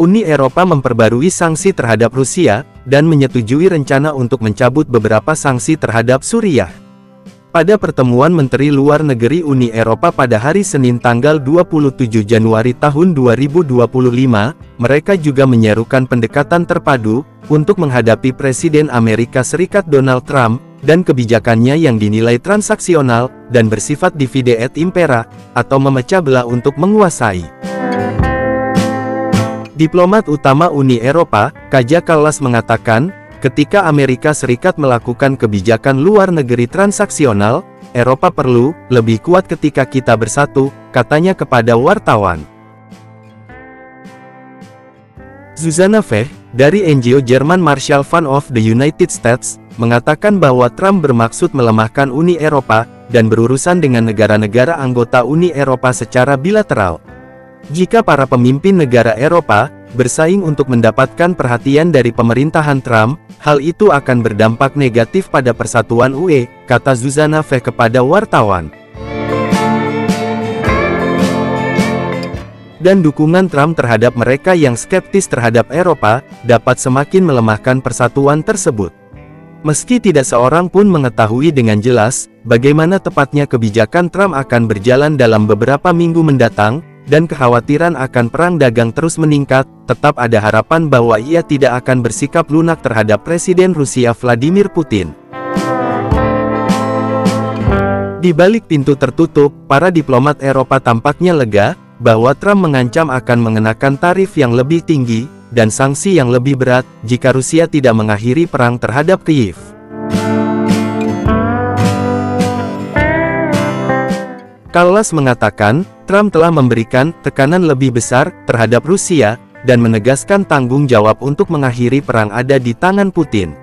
Uni Eropa memperbarui sanksi terhadap Rusia, dan menyetujui rencana untuk mencabut beberapa sanksi terhadap Suriah. Pada pertemuan Menteri Luar Negeri Uni Eropa pada hari Senin tanggal 27 Januari tahun 2025, mereka juga menyerukan pendekatan terpadu, untuk menghadapi Presiden Amerika Serikat Donald Trump, dan kebijakannya yang dinilai transaksional, dan bersifat divide et impera, atau memecah belah untuk menguasai. Diplomat utama Uni Eropa, Kaja Kallas mengatakan, ketika Amerika Serikat melakukan kebijakan luar negeri transaksional, Eropa perlu lebih kuat ketika kita bersatu, katanya kepada wartawan. Susanna Fehr, dari NGO German Marshall Fund of the United States, mengatakan bahwa Trump bermaksud melemahkan Uni Eropa, dan berurusan dengan negara-negara anggota Uni Eropa secara bilateral. Jika para pemimpin negara Eropa bersaing untuk mendapatkan perhatian dari pemerintahan Trump, hal itu akan berdampak negatif pada persatuan UE, kata Susanna Fehr kepada wartawan. Dan dukungan Trump terhadap mereka yang skeptis terhadap Eropa, dapat semakin melemahkan persatuan tersebut. Meski tidak seorang pun mengetahui dengan jelas, bagaimana tepatnya kebijakan Trump akan berjalan dalam beberapa minggu mendatang, dan kekhawatiran akan perang dagang terus meningkat, tetap ada harapan bahwa ia tidak akan bersikap lunak terhadap Presiden Rusia Vladimir Putin. Di balik pintu tertutup, para diplomat Eropa tampaknya lega, bahwa Trump mengancam akan mengenakan tarif yang lebih tinggi, dan sanksi yang lebih berat, jika Rusia tidak mengakhiri perang terhadap Kyiv. Kallas mengatakan, Trump telah memberikan tekanan lebih besar terhadap Rusia, dan menegaskan tanggung jawab untuk mengakhiri perang ada di tangan Putin.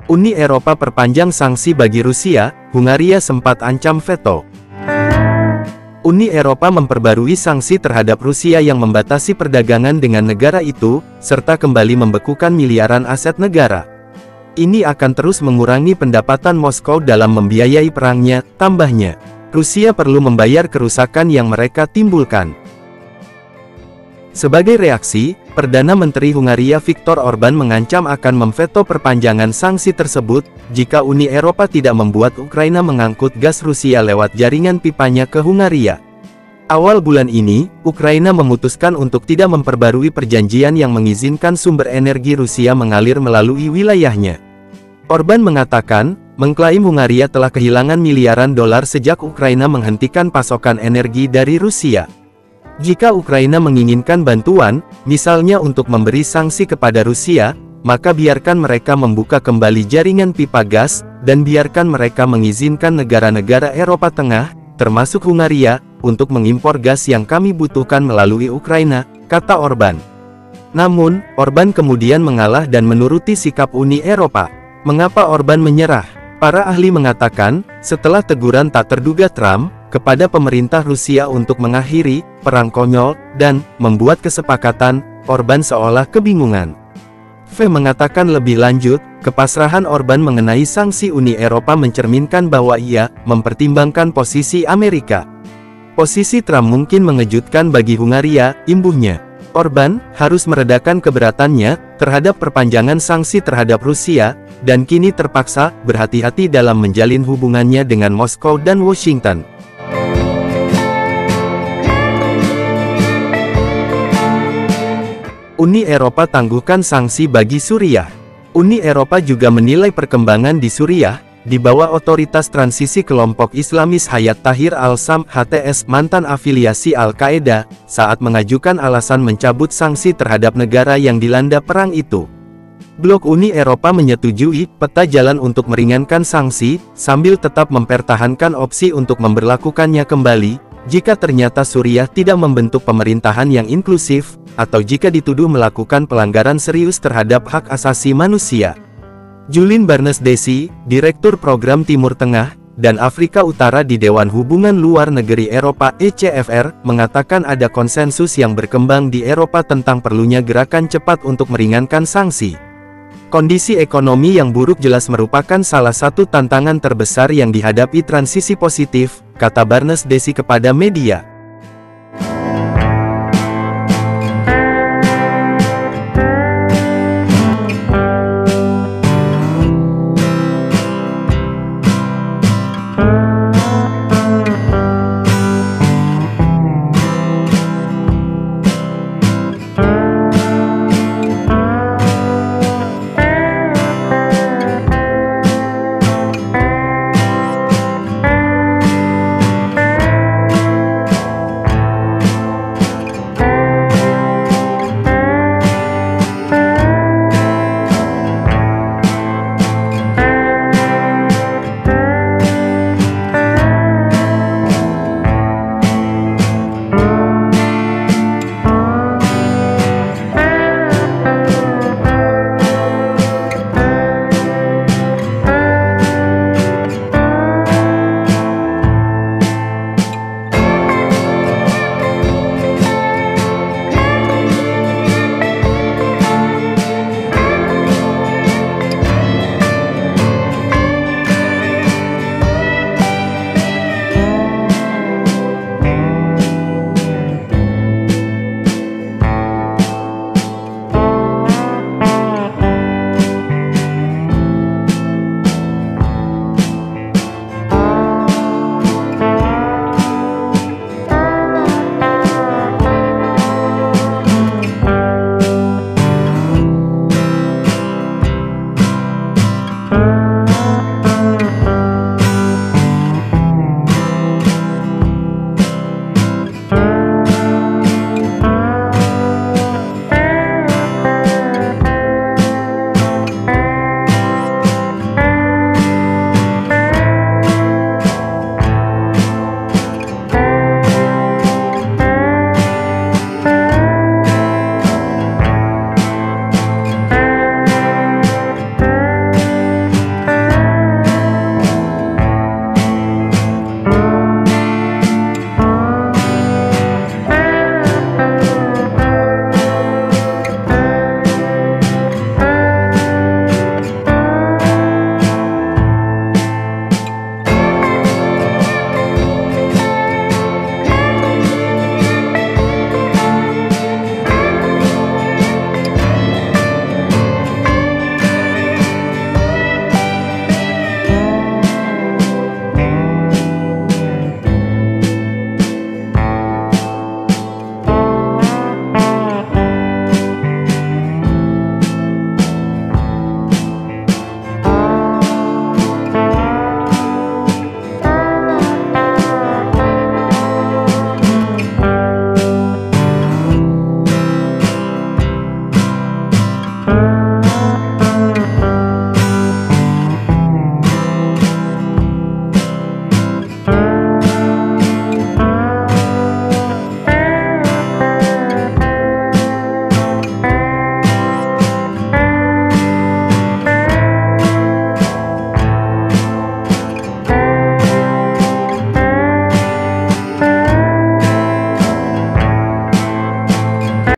Uni Eropa perpanjang sanksi bagi Rusia, Hungaria sempat ancam veto. Uni Eropa memperbarui sanksi terhadap Rusia yang membatasi perdagangan dengan negara itu, serta kembali membekukan miliaran aset negara. Ini akan terus mengurangi pendapatan Moskow dalam membiayai perangnya, tambahnya. Rusia perlu membayar kerusakan yang mereka timbulkan. Sebagai reaksi, Perdana Menteri Hungaria Viktor Orbán mengancam akan memveto perpanjangan sanksi tersebut, jika Uni Eropa tidak membuat Ukraina mengangkut gas Rusia lewat jaringan pipanya ke Hungaria. Awal bulan ini, Ukraina memutuskan untuk tidak memperbarui perjanjian yang mengizinkan sumber energi Rusia mengalir melalui wilayahnya. Orbán mengatakan, mengklaim Hungaria telah kehilangan miliaran dolar sejak Ukraina menghentikan pasokan energi dari Rusia. Jika Ukraina menginginkan bantuan, misalnya untuk memberi sanksi kepada Rusia, maka biarkan mereka membuka kembali jaringan pipa gas, dan biarkan mereka mengizinkan negara-negara Eropa Tengah, termasuk Hungaria, untuk mengimpor gas yang kami butuhkan melalui Ukraina, kata Orbán. Namun, Orbán kemudian mengalah dan menuruti sikap Uni Eropa. Mengapa Orbán menyerah? Para ahli mengatakan, setelah teguran tak terduga Trump kepada pemerintah Rusia untuk mengakhiri perang konyol dan membuat kesepakatan, Orbán seolah kebingungan. Fehr mengatakan lebih lanjut, kepasrahan Orbán mengenai sanksi Uni Eropa mencerminkan bahwa ia mempertimbangkan posisi Amerika. Posisi Trump mungkin mengejutkan bagi Hungaria, imbuhnya. Orbán harus meredakan keberatannya terhadap perpanjangan sanksi terhadap Rusia, dan kini terpaksa berhati-hati dalam menjalin hubungannya dengan Moskow dan Washington. Uni Eropa tangguhkan sanksi bagi Suriah. Uni Eropa juga menilai perkembangan di Suriah, di bawah otoritas transisi kelompok Islamis Hayat Tahrir al-Sham (HTS) mantan afiliasi Al-Qaeda, saat mengajukan alasan mencabut sanksi terhadap negara yang dilanda perang itu. Blok Uni Eropa menyetujui peta jalan untuk meringankan sanksi, sambil tetap mempertahankan opsi untuk memberlakukannya kembali, jika ternyata Suriah tidak membentuk pemerintahan yang inklusif, atau jika dituduh melakukan pelanggaran serius terhadap hak asasi manusia. Julien Barnes-Dessy, Direktur Program Timur Tengah dan Afrika Utara di Dewan Hubungan Luar Negeri Eropa (ECFR), mengatakan ada konsensus yang berkembang di Eropa tentang perlunya gerakan cepat untuk meringankan sanksi. Kondisi ekonomi yang buruk jelas merupakan salah satu tantangan terbesar yang dihadapi transisi positif, kata Barnes-Dessy kepada media.